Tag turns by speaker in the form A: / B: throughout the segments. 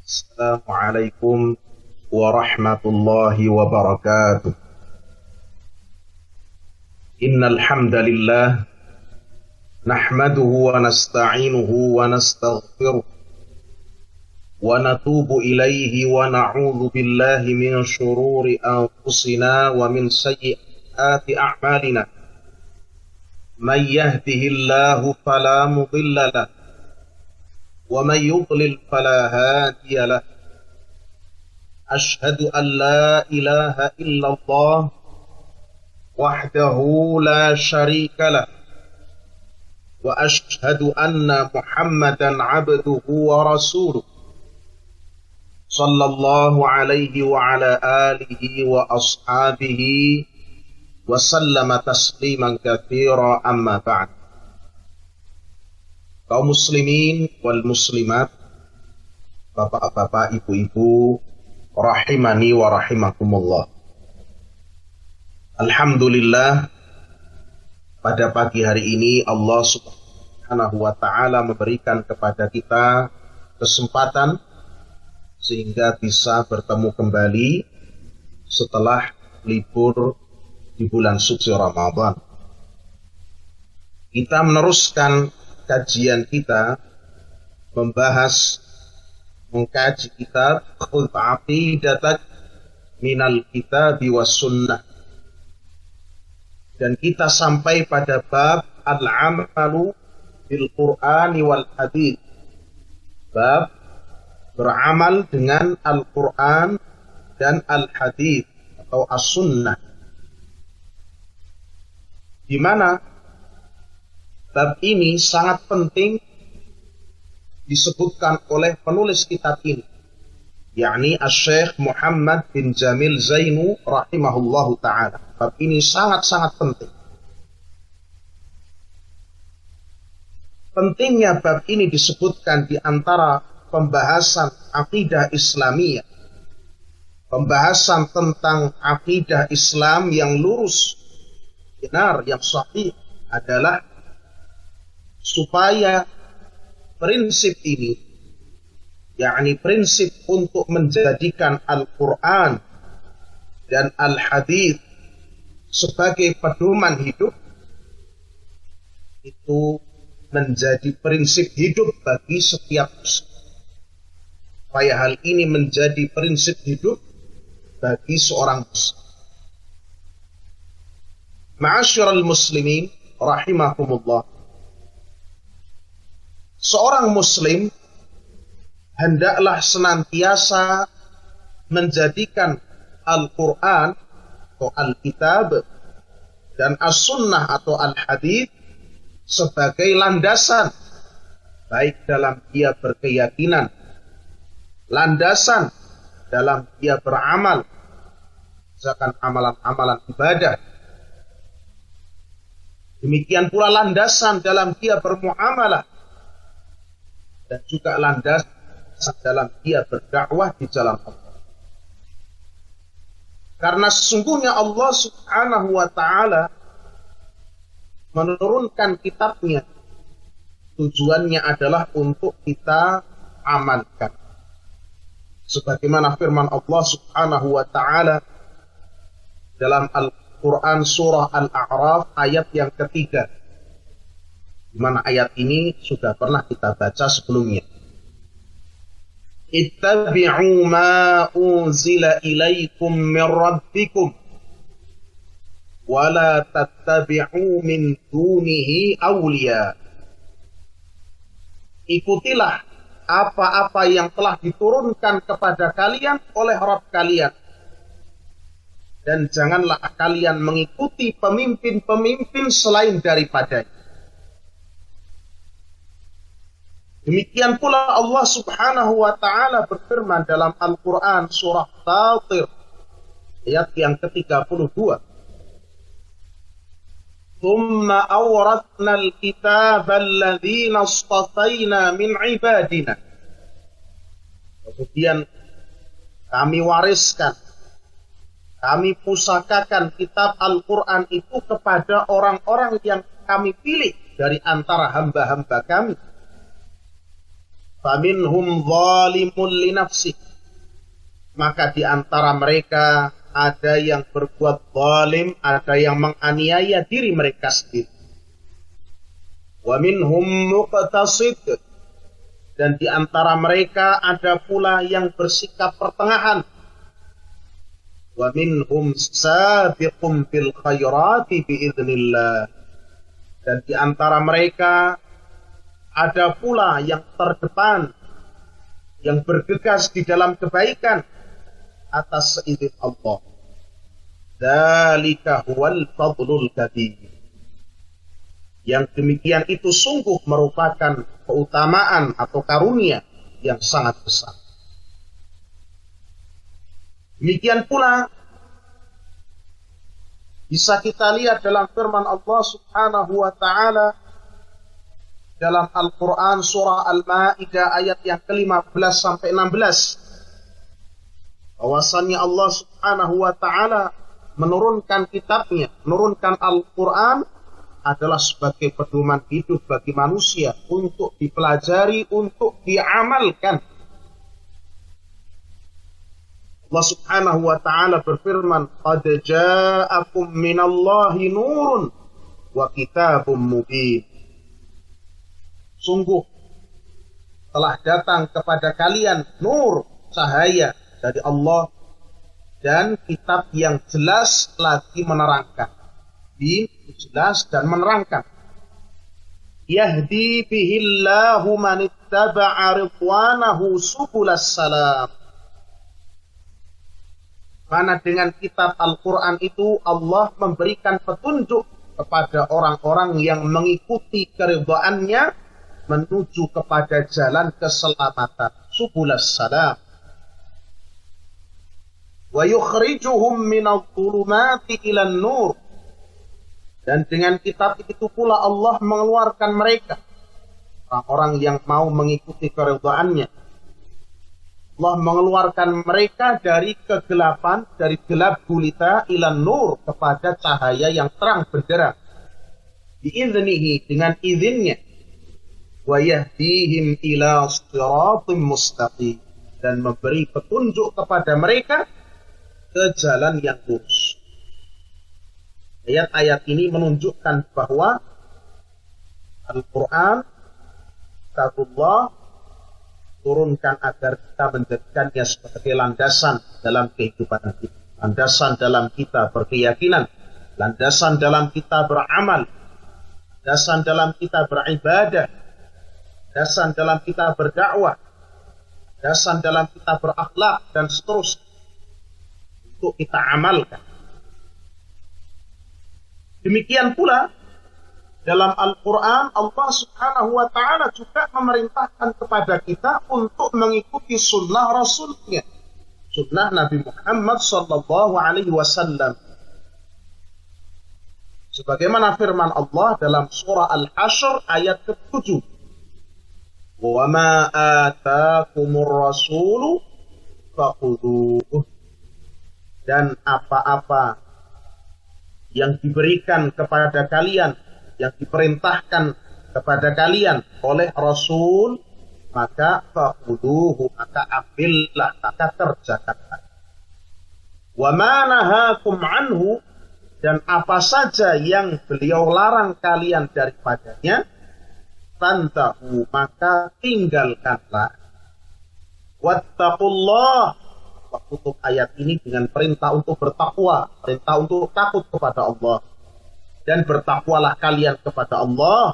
A: Assalamualaikum warahmatullahi wabarakatuh. Innal hamdalillah nahmaduhu wa nasta'inuhu wa nastaghfiruh wa natubu ilaihi wa na'udzu billahi min shururi anfusina wa min sayyiati a'malina. Man yahdihillahu fala mudilla lahu ومن يضلل فلا هادي له أشهد أن لا إله إلا الله وحده لا شريك له وأشهد أن محمدا عبده ورسوله صلى الله عليه وعلى آله وأصحابه وسلم تسليما كثيرا أما بعد. Kaum muslimin wal muslimat, bapak-bapak, ibu-ibu, rahimani wa rahimakumullah. Alhamdulillah, pada pagi hari ini Allah subhanahu wa ta'ala memberikan kepada kita kesempatan sehingga bisa bertemu kembali setelah libur di bulan suci Ramadan. Kita meneruskan kajian kita mengkaji kitab Khudh Aqidatak Minal Kitabi Was Sunnah, dan kita sampai pada bab Al-Amalu Bil Qur'ani Wal Hadith, bab beramal dengan Al-Quran dan Al-Hadith atau As-Sunnah, di mana bab ini sangat penting disebutkan oleh penulis kitab ini, yakni Asy-Syaikh Muhammad bin Jamil Zainu rahimahullahu ta'ala. Bab ini sangat-sangat penting. Pentingnya bab ini disebutkan di antara pembahasan akidah Islamiyah, pembahasan tentang akidah Islam yang lurus, benar, yang sahih, adalah supaya prinsip ini, yakni prinsip untuk menjadikan Al-Quran dan Al-Hadith sebagai pedoman hidup, itu menjadi prinsip hidup bagi setiap muslim. Supaya hal ini menjadi prinsip hidup bagi seorang muslim. Ma'asyiral muslimin rahimakumullah, seorang muslim hendaklah senantiasa menjadikan Al-Quran atau Al-Kitab dan As-Sunnah atau Al-Hadith sebagai landasan, baik dalam dia berkeyakinan, landasan dalam dia beramal, misalkan amalan-amalan ibadah. Demikian pula landasan dalam dia bermuamalah, dan juga landasan dalam dia berdakwah di jalan Allah. Karena sesungguhnya Allah subhanahu wa ta'ala menurunkan kitabnya, tujuannya adalah untuk kita amalkan. Sebagaimana firman Allah subhanahu wa ta'ala dalam Al-Quran surah Al-A'raf ayat yang ketiga, di mana ayat ini sudah pernah kita baca sebelumnya. Ittabi'u ma unzila ilaikum min rabbikum wa la tattabi'u min dunihi awliya. Ikutilah apa-apa yang telah diturunkan kepada kalian oleh Rabb kalian, dan janganlah kalian mengikuti pemimpin-pemimpin selain daripadanya. Demikian pula Allah subhanahu wa ta'ala berfirman dalam Al-Quran surah Fatir ayat yang ke-32. Thumma awratna al-kitaba alladhina astafaina min ibadina. Kemudian kami wariskan, kami pusakakan kitab Al-Quran itu kepada orang-orang yang kami pilih dari antara hamba-hamba kami. faminhum zalimun li nafsih, maka di antara mereka ada yang berbuat zalim, ada yang menganiaya diri mereka sendiri. Wa minhum muqtasid, dan di antara mereka ada pula yang bersikap pertengahan. Wa minhum sabiqum bil khairati biiznillah, dan di antara mereka ada pula yang terdepan, yang bergegas di dalam kebaikan atas seizin Allah. Dzalika huwal fadlul kabir. Yang demikian itu sungguh merupakan keutamaan atau karunia yang sangat besar. Demikian pula bisa kita lihat dalam firman Allah Subhanahu wa taala dalam Al-Qur'an surah Al-Maidah ayat yang ke-15 sampai 16. Bahwasannya Allah Subhanahu wa taala menurunkan kitabnya, menurunkan Al-Qur'an adalah sebagai pedoman hidup bagi manusia untuk dipelajari, untuk diamalkan. Allah Subhanahu wa taala berfirman, "Qad ja'akum minallahi nurun wa kitabum mubin." Sungguh telah datang kepada kalian nur, cahaya dari Allah, dan kitab yang jelas lagi menerangkan. Jelas dan menerangkan. Yahdi bihillahu man ittaba'a ridwanahu subulas salam. Karena dengan kitab Al-Quran itu Allah memberikan petunjuk kepada orang-orang yang mengikuti keridhaannya menuju kepada jalan keselamatan, subulas salam. Wa yukhrijuhum minadh-dhulumati ilan nur. Dan dengan kitab itu pula Allah mengeluarkan mereka, orang-orang yang mau mengikuti keridhaannya. Allah mengeluarkan mereka dari kegelapan, dari gelap gulita ilan nur, kepada cahaya yang terang benderang. Biiznihi, dengan izinnya. Wa yahdihim ila siratim mustaqim, dan memberi petunjuk kepada mereka ke jalan yang lurus. Ayat-ayat ini menunjukkan bahwa Al-Quran, kitabullah, turunkan agar kita menjadikannya sebagai landasan dalam kehidupan kita, landasan dalam kita berkeyakinan, landasan dalam kita beramal, landasan dalam kita beribadah, landasan dalam kita berdakwah, landasan dalam kita berakhlak, dan seterusnya untuk kita amalkan. Demikian pula dalam Al-Quran Allah Subhanahu wa ta'ala juga memerintahkan kepada kita untuk mengikuti sunnah Rasulnya, sunnah Nabi Muhammad sallallahu alaihi wasallam. Sebagaimana firman Allah dalam surah Al-Hasyr ayat ke-7. Wa ma atakumur rasulu fakhudhuhu. Dan apa-apa yang diberikan kepada kalian, yang diperintahkan kepada kalian oleh Rasul, maka fakhudhuhu, maka ambillah, maka kerjakanlah. Wa ma nahakum anhu, dan apa saja yang beliau larang kalian daripadanya, fantahu, maka tinggalkanlah. Wattaqullah, tutup ayat ini dengan perintah untuk bertakwa, perintah untuk takut kepada Allah. Dan bertakwalah kalian kepada Allah.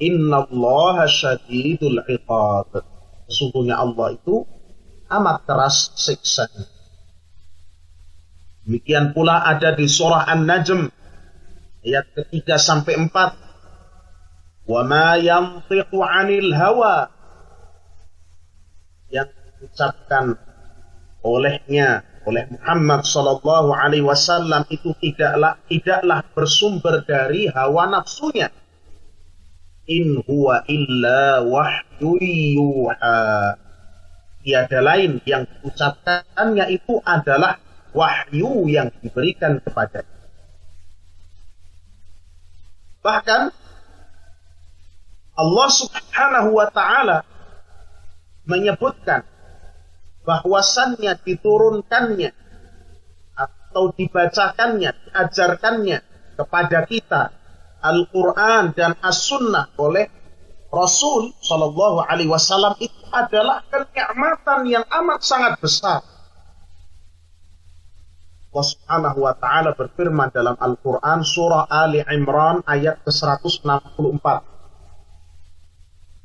A: Innallaha syadidul iqab. Sesungguhnya Allah itu amat keras siksanya. Demikian pula ada di surah An-Najm ayat ke-3 sampai 4. Wa ma yantiqu 'anil hawa, yang diucapkan oleh Muhammad sallallahu alaihi wasallam itu tidaklah bersumber dari hawa nafsunya. In huwa illa wahyu yuha. Tiada lain yang diucapkannya itu adalah wahyu yang diberikan kepadanya. Bahkan Allah Subhanahu wa ta'ala menyebutkan bahwasannya diturunkannya atau dibacakannya, diajarkannya kepada kita Al-Quran dan As-Sunnah oleh Rasul Shallallahu Alaihi Wasallam itu adalah kenikmatan yang amat sangat besar. Allah Subhanahu wa Ta'ala berfirman dalam Al-Quran surah Ali Imran ayat ke-164.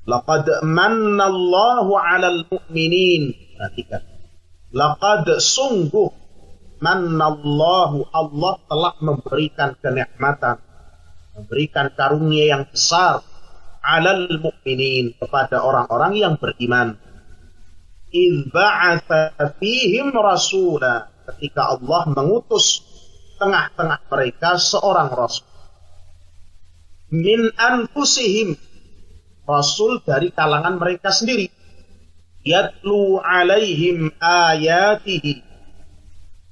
A: Laqad manna Allahu 'alal mu'minin. Perhatikan. Laqad sungguh manna Allahu, Allah telah memberikan kenikmatan, memberikan karunia yang besar 'alal mu'minin, kepada orang-orang yang beriman. Idz ba'atsa fihim rasula, ketika Allah mengutus tengah-tengah mereka seorang rasul. Min anfusihim, rasul dari kalangan mereka sendiri. Yatlu alaihim ayatihi,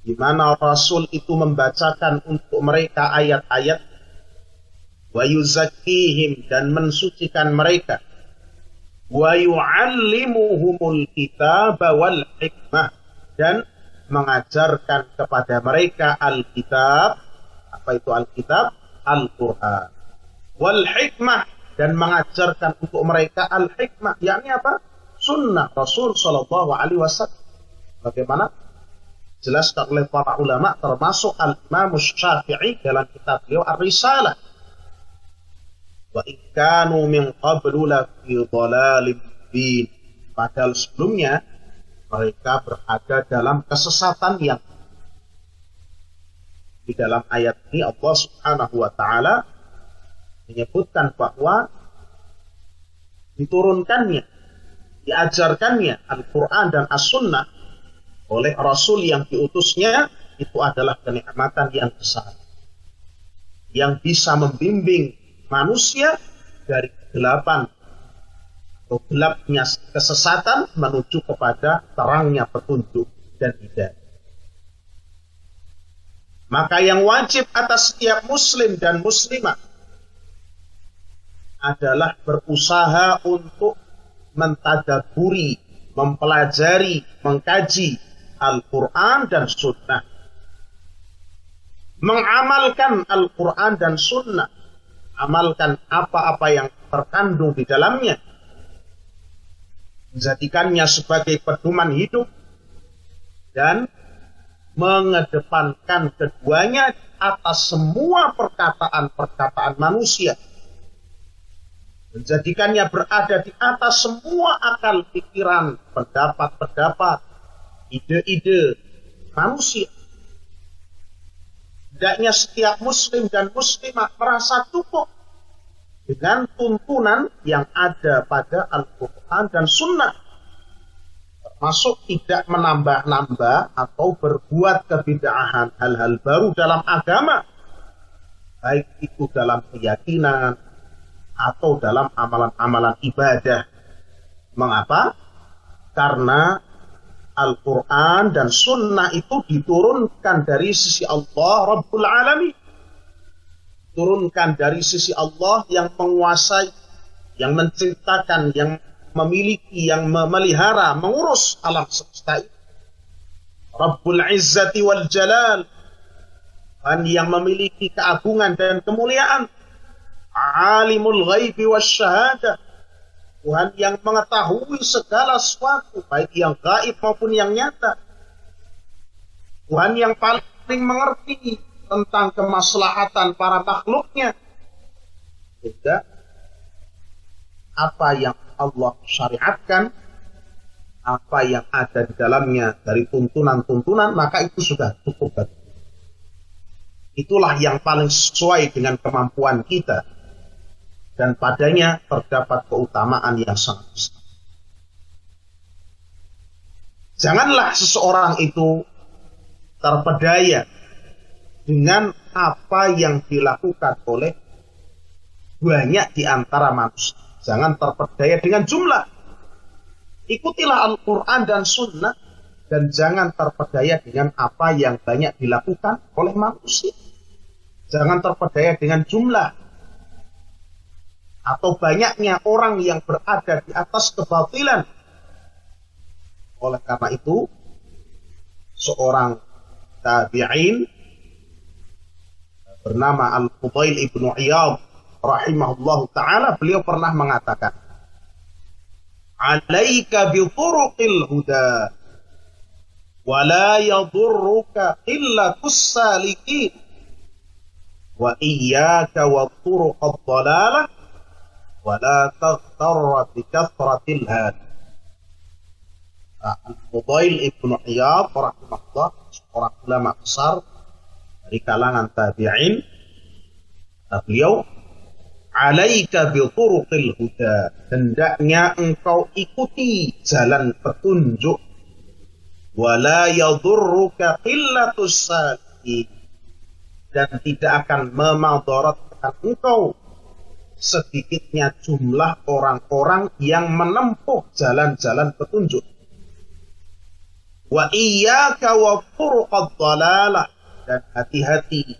A: di mana rasul itu membacakan untuk mereka ayat-ayat. Wa yuzakkihim, dan mensucikan mereka. Wa yu'allimuhumul kitaba wal hikmah, dan mengajarkan kepada mereka Alkitab. Apa itu Alkitab? Al-Quran. Wal hikmah, dan mengajarkan untuk mereka al-hikmah, yakni apa? Sunnah Rasul Shallallahu Alaihi Wasallam. Bagaimana jelaskan oleh para ulama, termasuk Al-Imam Syafi'i dalam kitab beliau Ar-Risalah. Wa ikanu min qablu lafi dhalalim mubin, padahal sebelumnya mereka berada dalam kesesatan yang. Di dalam ayat ini Allah Subhanahu wa Ta'ala menyebutkan bahwa diturunkannya, diajarkannya Al-Quran dan As-Sunnah oleh Rasul yang diutusnya itu adalah kenikmatan yang besar, yang bisa membimbing manusia dari kegelapan atau gelapnya kesesatan menuju kepada terangnya petunjuk dan hidayah. Maka yang wajib atas setiap muslim dan muslimah adalah berusaha untuk mentadaburi, mempelajari, mengkaji Al-Quran dan Sunnah, mengamalkan Al-Quran dan Sunnah, amalkan apa-apa yang terkandung di dalamnya, menjadikannya sebagai pedoman hidup, dan mengedepankan keduanya atas semua perkataan-perkataan manusia, menjadikannya berada di atas semua akal pikiran, pendapat-pendapat, ide-ide manusia. Hendaknya setiap muslim dan muslimah merasa cukup dengan tuntunan yang ada pada Al-Quran dan Sunnah, termasuk tidak menambah-nambah atau berbuat kebid'ahan, hal-hal baru dalam agama, baik itu dalam keyakinan atau dalam amalan-amalan ibadah. Mengapa? Karena Al-Quran dan Sunnah itu diturunkan dari sisi Allah Rabbul Alamin, turunkan dari sisi Allah yang menguasai, yang menciptakan, yang memiliki, yang memelihara, mengurus alam semesta itu. Rabbul Izzati wal Jalal, Tuhan yang memiliki keagungan dan kemuliaan. Alimul Ghaibi wasyahadah, Tuhan yang mengetahui segala sesuatu, baik yang gaib maupun yang nyata. Tuhan yang paling mengerti tentang kemaslahatan para makhluknya. Juga apa yang Allah syariatkan, apa yang ada di dalamnya dari tuntunan-tuntunan, maka itu sudah cukup. Itulah yang paling sesuai dengan kemampuan kita, dan padanya terdapat keutamaan yang sangat besar. Janganlah seseorang itu terpedaya dengan apa yang dilakukan oleh banyak di antara manusia. Jangan terpedaya dengan jumlah. Ikutilah Al-Quran dan Sunnah, dan jangan terpedaya dengan apa yang banyak dilakukan oleh manusia. Jangan terpedaya dengan jumlah atau banyaknya orang yang berada di atas kebatilan, Oleh karena itu, seorang tabi'in bernama Al-Fudail ibnu Iyad rahimahullahu ta'ala, beliau pernah mengatakan, alaika bi turuqil huda wa la yadurruka illatus salikin wa iyyaka wa turuqad dhalalah wa la taghtarra bi kathratil hadi. Al-Fudail ibnu Iyad rahimahullah, seorang ulama besar dari kalangan tabi'in, beliau, alaika bi turuqil huda, hendaknya engkau ikuti jalan petunjuk, wala yadurruka qillatus salikin, dan tidak akan memadaratkan engkau sedikitnya jumlah orang-orang yang menempuh jalan-jalan petunjuk. Wa iyyaka wa turuqad dhalalah, dan hati-hati,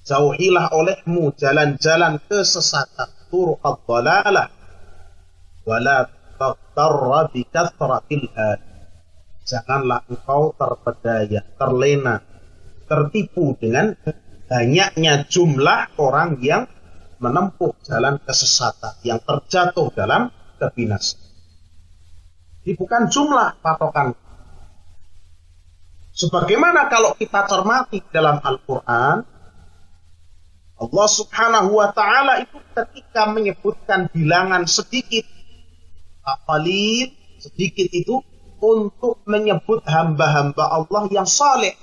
A: jauhilah olehmu jalan-jalan kesesatan, turuqad dhalalah, wa la taghtarra bi kathratil hadi, janganlah engkau terpedaya, terlena, tertipu dengan banyaknya jumlah orang yang menempuh jalan kesesatan, yang terjatuh dalam kebinasaan. Ini bukan jumlah patokan. Sebagaimana kalau kita cermati dalam Al-Quran, Allah subhanahu wa ta'ala itu ketika menyebutkan bilangan sedikit, qalil, sedikit itu untuk menyebut hamba-hamba Allah yang saleh,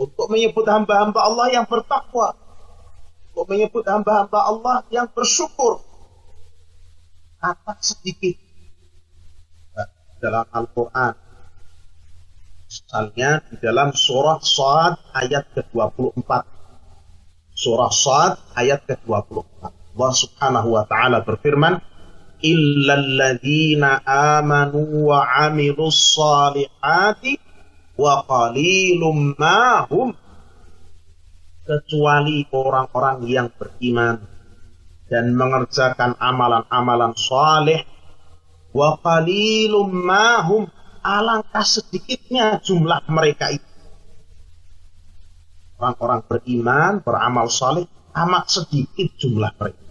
A: untuk menyebut hamba-hamba Allah yang bertakwa, untuk menyebut hamba-hamba Allah yang bersyukur. Kata sedikit dalam Al-Quran, misalnya di dalam surah Shad ayat ke-24. Surah Shad ayat ke-24. Allah subhanahu wa ta'ala berfirman, illal ladzina amanu wa amilus salihati wa qalilum ma hum, kecuali orang-orang yang beriman dan mengerjakan amalan-amalan saleh, wa qalilum ma hum, alangkah sedikitnya jumlah mereka itu. Orang-orang beriman, beramal saleh, amat sedikit jumlah mereka.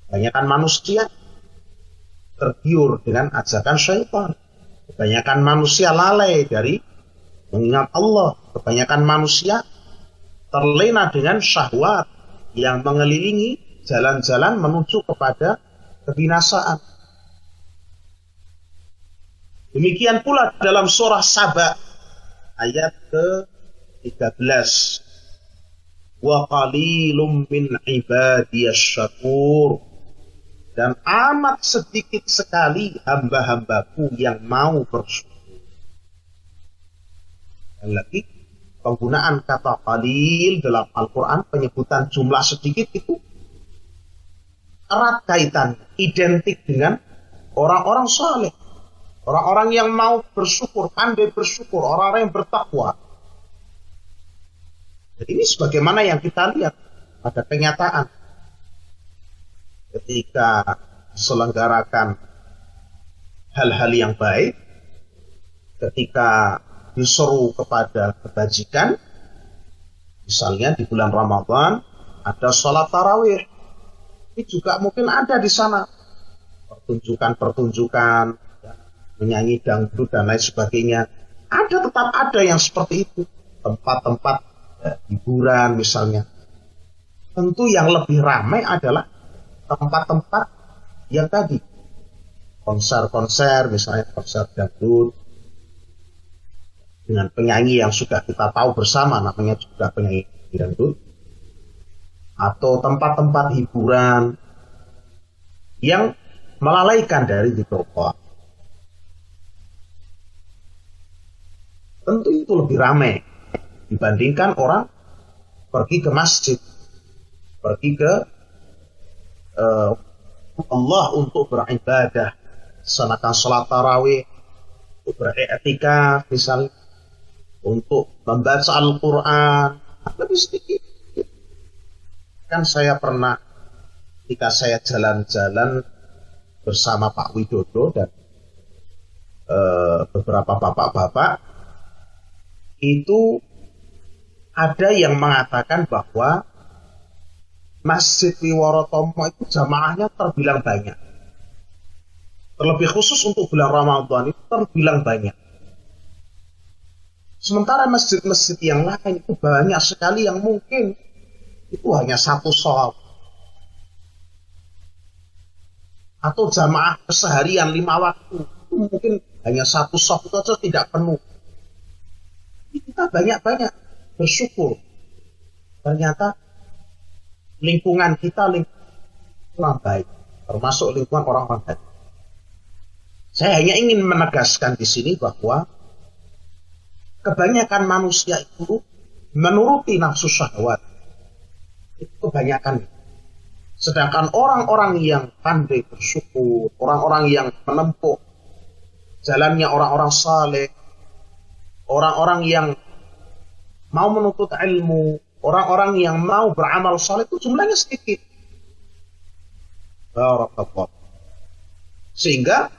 A: Kebanyakan manusia tergiur dengan ajakan syaitan. Kebanyakan manusia lalai dari mengingat Allah. Kebanyakan manusia terlena dengan syahwat yang mengelilingi jalan-jalan menuju kepada kebinasaan. Demikian pula dalam surah Saba ayat ke-13. Wa qalilum min ibadiyas syakur, dan amat sedikit sekali hamba-hambaku yang mau bersyukur. Dan lagi, penggunaan kata qalil dalam Al-Quran, penyebutan jumlah sedikit itu erat kaitan, identik dengan orang-orang saleh. Orang-orang yang mau bersyukur, pandai bersyukur, orang-orang yang bertakwa. Jadi ini sebagaimana yang kita lihat pada kenyataan. Ketika diselenggarakan hal-hal yang baik, ketika diseru kepada kebajikan, misalnya di bulan Ramadan ada sholat tarawih, ini juga mungkin ada di sana pertunjukan-pertunjukan, menyanyi dangdut dan lain sebagainya. Tetap ada yang seperti itu, tempat-tempat hiburan misalnya. Tentu yang lebih ramai adalah tempat-tempat yang tadi, konser-konser, misalnya konser dangdut dengan penyanyi yang sudah kita tahu bersama, namanya juga penyanyi dangdut, atau tempat-tempat hiburan yang melalaikan dari zikrullah. Tentu itu lebih ramai dibandingkan orang pergi ke masjid, pergi ke Allah untuk beribadah, melaksanakan sholat tarawih, untuk beriktikaf misalnya, untuk membaca Al-Quran, lebih sedikit. Kan saya pernah ketika saya jalan-jalan bersama Pak Widodo dan beberapa bapak-bapak itu ada yang mengatakan bahwa Masjid Wiworotomo itu jamaahnya terbilang banyak. Terlebih khusus untuk bulan Ramadan itu terbilang banyak. Sementara masjid-masjid yang lain itu banyak sekali yang mungkin itu hanya satu shaf. Atau jamaah keseharian 5 waktu itu mungkin hanya satu shaf itu saja tidak penuh. Kita banyak-banyak bersyukur. Ternyata lingkungan kita lingkungan baik, termasuk lingkungan orang-orang baik. Saya hanya ingin menegaskan di sini bahwa kebanyakan manusia itu menuruti nafsu syahwat. Itu kebanyakan. Sedangkan orang-orang yang pandai bersyukur, orang-orang yang menempuh jalannya orang-orang saleh, orang-orang yang mau menuntut ilmu, orang-orang yang mau beramal saleh itu jumlahnya sedikit. Barakallah. Sehingga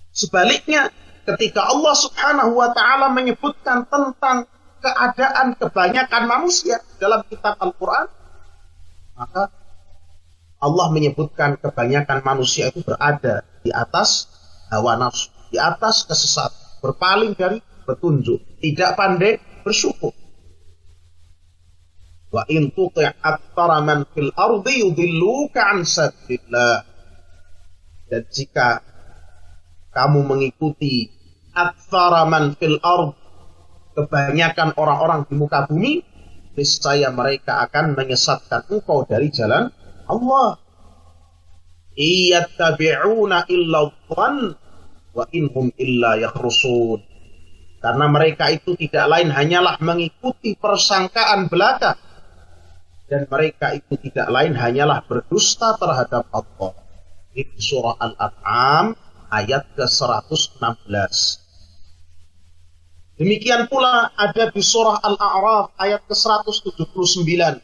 A: sebaliknya ketika Allah Subhanahu wa taala menyebutkan tentang keadaan kebanyakan manusia dalam kitab Al-Qur'an, maka Allah menyebutkan kebanyakan manusia itu berada di atas hawa nafsu, di atas kesesatan, berpaling dari petunjuk, tidak pandai bersyukur. Wa in tuti' aktsara man fil ardi yudilluka an sabilillah. Dan jika kamu mengikuti aktsara man fil ard, kebanyakan orang-orang di muka bumi, niscaya mereka akan menyesatkan engkau dari jalan Allah. Iyattabi'una illa dhann wa inhum illa yakhrusun. Karena mereka itu tidak lain hanyalah mengikuti persangkaan belaka, dan mereka itu tidak lain hanyalah berdusta terhadap Allah. Di surah Al-An'am ayat ke-116. Demikian pula ada di surah Al-A'raf ayat ke-179.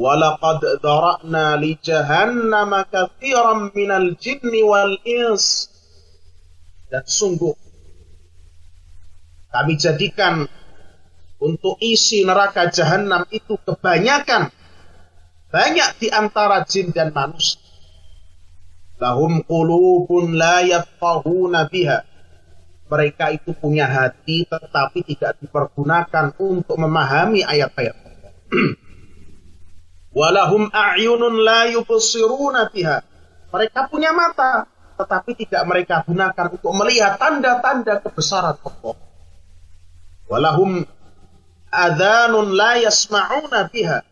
A: وَلَقَدْ ذَرَأْنَا لِجَهَنَّمَ كَثِيرًا مِنَ الْجِنِّ وَالْإِنسِ. Dan sungguh kami jadikan untuk isi neraka jahanam itu kebanyakan, banyak di antara jin dan manusia. Lahum qulubun la yafqahuna biha. Mereka itu punya hati tetapi tidak dipergunakan untuk memahami ayat-ayat Allah. Walahum a'yunun la yubsiruna biha. Mereka punya mata tetapi tidak mereka gunakan untuk melihat tanda-tanda kebesaran Allah. Walahum adhanun la yasma'una biha.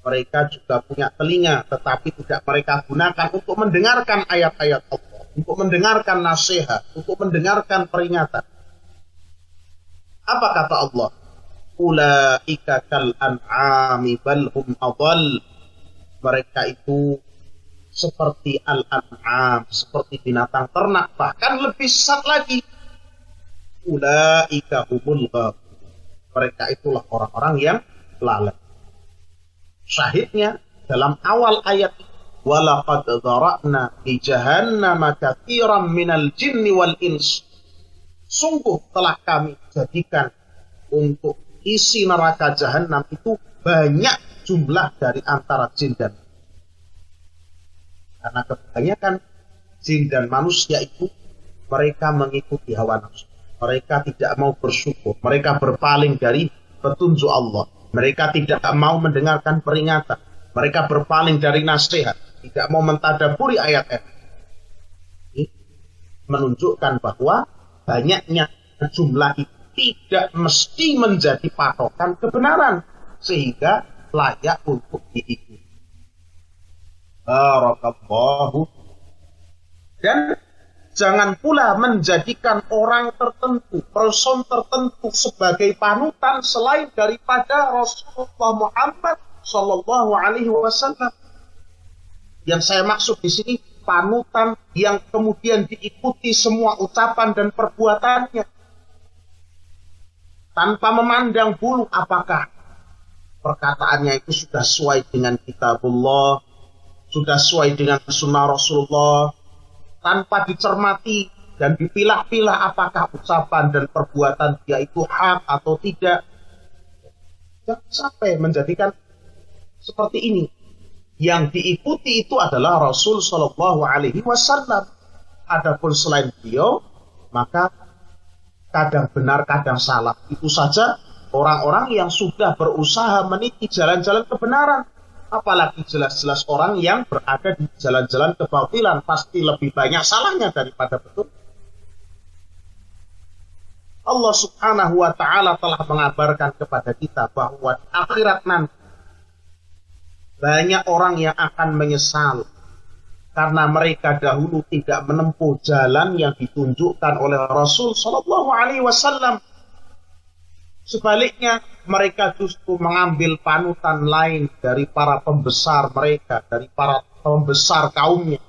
A: Mereka juga punya telinga tetapi tidak mereka gunakan untuk mendengarkan ayat-ayat Allah, untuk mendengarkan nasihat, untuk mendengarkan peringatan. Apa kata Allah? Ulaika kal an'ami bal hum adall. Mereka itu seperti al-an'am, seperti binatang ternak, bahkan lebih sesat lagi. Ulaika humul ghafilun. Mereka itulah orang-orang yang lalai. Syahidnya dalam awal ayat, walaqad dzara'na li jahannama katsiran minal jinni wal ins. Sungguh telah kami jadikan untuk isi neraka jahanam itu banyak jumlah dari antara jin dan manusia. Karena kebanyakan jin dan manusia itu mereka mengikuti hawa nafsu. Mereka tidak mau bersyukur. Mereka berpaling dari petunjuk Allah. Mereka tidak mau mendengarkan peringatan. Mereka berpaling dari nasihat. Tidak mau mentadaburi ayat-ayat. Ini menunjukkan bahwa banyaknya jumlah itu tidak mesti menjadi patokan kebenaran, sehingga layak untuk diikuti. Barakallahu. Dan jangan pula menjadikan orang tertentu, person tertentu sebagai panutan selain daripada Rasulullah Muhammad Sallallahu Alaihi Wasallam. Yang saya maksud di sini panutan yang kemudian diikuti semua ucapan dan perbuatannya, tanpa memandang bulu apakah perkataannya itu sudah sesuai dengan kitabullah, sudah sesuai dengan sunnah Rasulullah, tanpa dicermati dan dipilah-pilah apakah ucapan dan perbuatan dia itu hak atau tidak. Jangan sampai menjadikan seperti ini. Yang diikuti itu adalah Rasul Shallallahu Alaihi Wasallam. Adapun selain beliau, maka kadang benar, kadang salah. Itu saja orang-orang yang sudah berusaha meniti jalan-jalan kebenaran. Apalagi jelas-jelas orang yang berada di jalan-jalan kebatilan, pasti lebih banyak salahnya daripada betul. Allah Subhanahu wa Ta'ala telah mengabarkan kepada kita bahwa di akhirat nanti banyak orang yang akan menyesal karena mereka dahulu tidak menempuh jalan yang ditunjukkan oleh Rasul Shallallahu Alaihi Wasallam. Sebaliknya, mereka justru mengambil panutan lain dari para pembesar mereka, dari para pembesar kaumnya,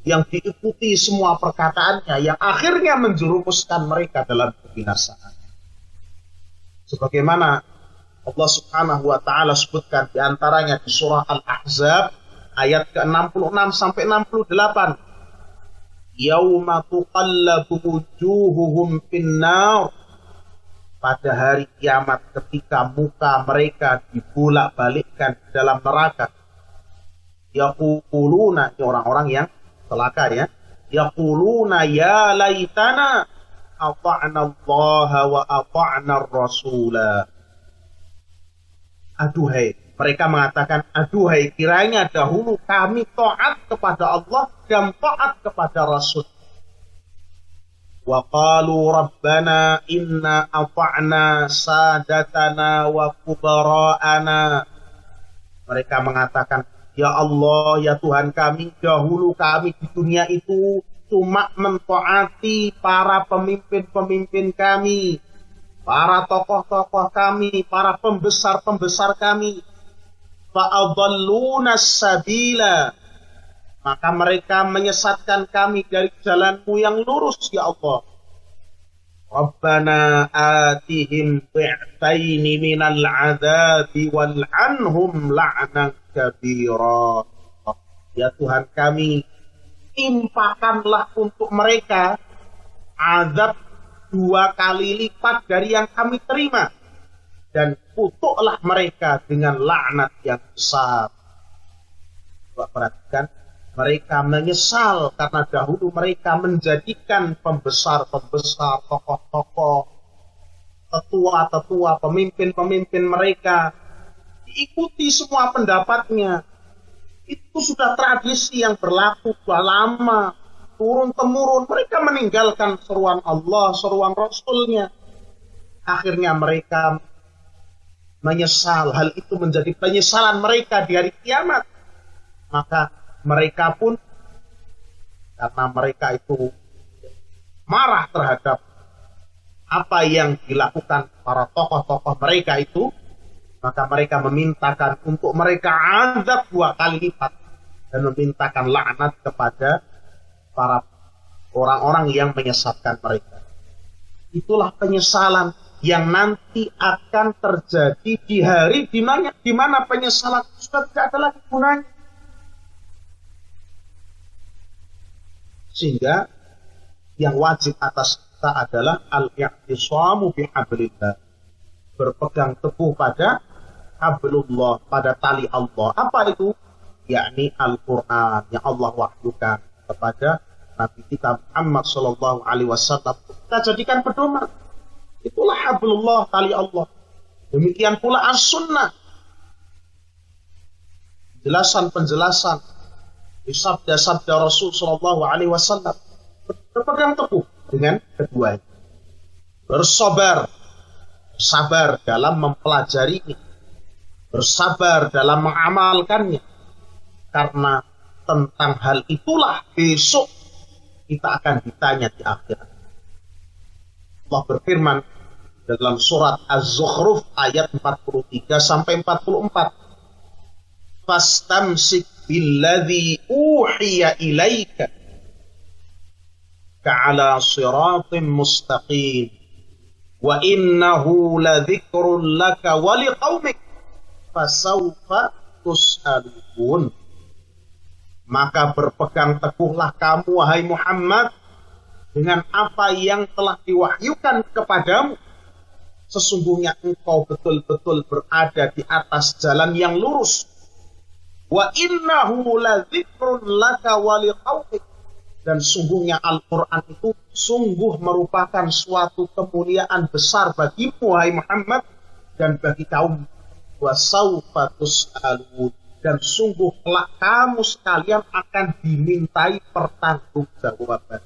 A: yang diikuti semua perkataannya, yang akhirnya menjerumuskan mereka dalam kebinasaan. Sebagaimana Allah Subhanahu wa Ta'ala sebutkan di antaranya di surah Al-Ahzab ayat ke-66 sampai 68. Yauma tuqallabu wujuhuhum finnar. Pada hari kiamat ketika muka mereka dibolak-balikkan di dalam neraka. Yaquluna, ini orang-orang yang celaka ya. Yaquluna ya laitana ata'na Allah wa ata'na ar-rasula. Aduhai, mereka mengatakan, aduhai kiranya dahulu kami taat kepada Allah dan taat kepada Rasul. Wa qalu rabbana inna ata'na sadatana wa kubara'ana. Mereka mengatakan, ya Allah, ya Tuhan kami, dahulu kami di dunia itu cuma mentaati para pemimpin-pemimpin kami, para tokoh-tokoh kami, para pembesar-pembesar kami. Fa'adalluna sabila. Maka mereka menyesatkan kami dari jalanmu yang lurus, ya Allah. Rabbana atihim bi'taini minal adabi wal'anhum la'nan kabira. Ya Tuhan kami, timpakanlah untuk mereka azab 2 kali lipat dari yang kami terima, dan kutuklah mereka dengan laknat yang besar. Perhatikan, mereka menyesal karena dahulu mereka menjadikan pembesar-pembesar, tokoh-tokoh, tetua-tetua, pemimpin-pemimpin mereka diikuti semua pendapatnya. Itu sudah tradisi yang berlaku sudah lama, turun-temurun. Mereka meninggalkan seruan Allah, seruan Rasulnya. Akhirnya mereka menyesal. Hal itu menjadi penyesalan mereka di hari kiamat. Maka mereka pun, karena mereka itu marah terhadap apa yang dilakukan para tokoh-tokoh mereka itu, maka mereka memintakan untuk mereka azab 2 kali lipat dan memintakan laknat kepada para orang-orang yang menyesatkan mereka. Itulah penyesalan yang nanti akan terjadi di hari di mana penyesalan sudah tidak ada lagi gunanya. Sehingga yang wajib atas kita adalah al-i'tisamu bihablillah, berpegang teguh pada hablullah, pada tali Allah. Apa itu? Yakni Al-Quran yang Allah wahyukan kepada Nabi kita Muhammad Sallallahu Alaihi Wasallam. Kita jadikan pedoman. Itulah hablullah, tali Allah. Demikian pula as-sunnah, penjelasan di sabda-sabda Rasul Sallallahu Alaihi Wasallam. Berpegang teguh dengan keduanya. Bersabar dalam mempelajarinya, bersabar dalam mengamalkannya, karena tentang hal itulah besok kita akan ditanya di akhirat. Allah berfirman dalam surat Az-Zukhruf ayat 43 sampai 44. Fastamsik billadzi uhiya ilaika ka'ala siratim mustaqim wa innahu ladzikrun laka wa liqaumik fasawfa tus'alun. Maka berpegang teguhlah kamu, wahai Muhammad, dengan apa yang telah diwahyukan kepadamu, sesungguhnya engkau betul-betul berada di atas jalan yang lurus. Wa innahu ladzikrun laka wa liqaumik. Dan sungguhnya Al-Quran itu sungguh merupakan suatu kemuliaan besar bagimu, wahai Muhammad, dan bagi kaum. Wa sawfa tus'alun. Dan sungguh kelak kamu sekalian akan dimintai pertanggungjawaban.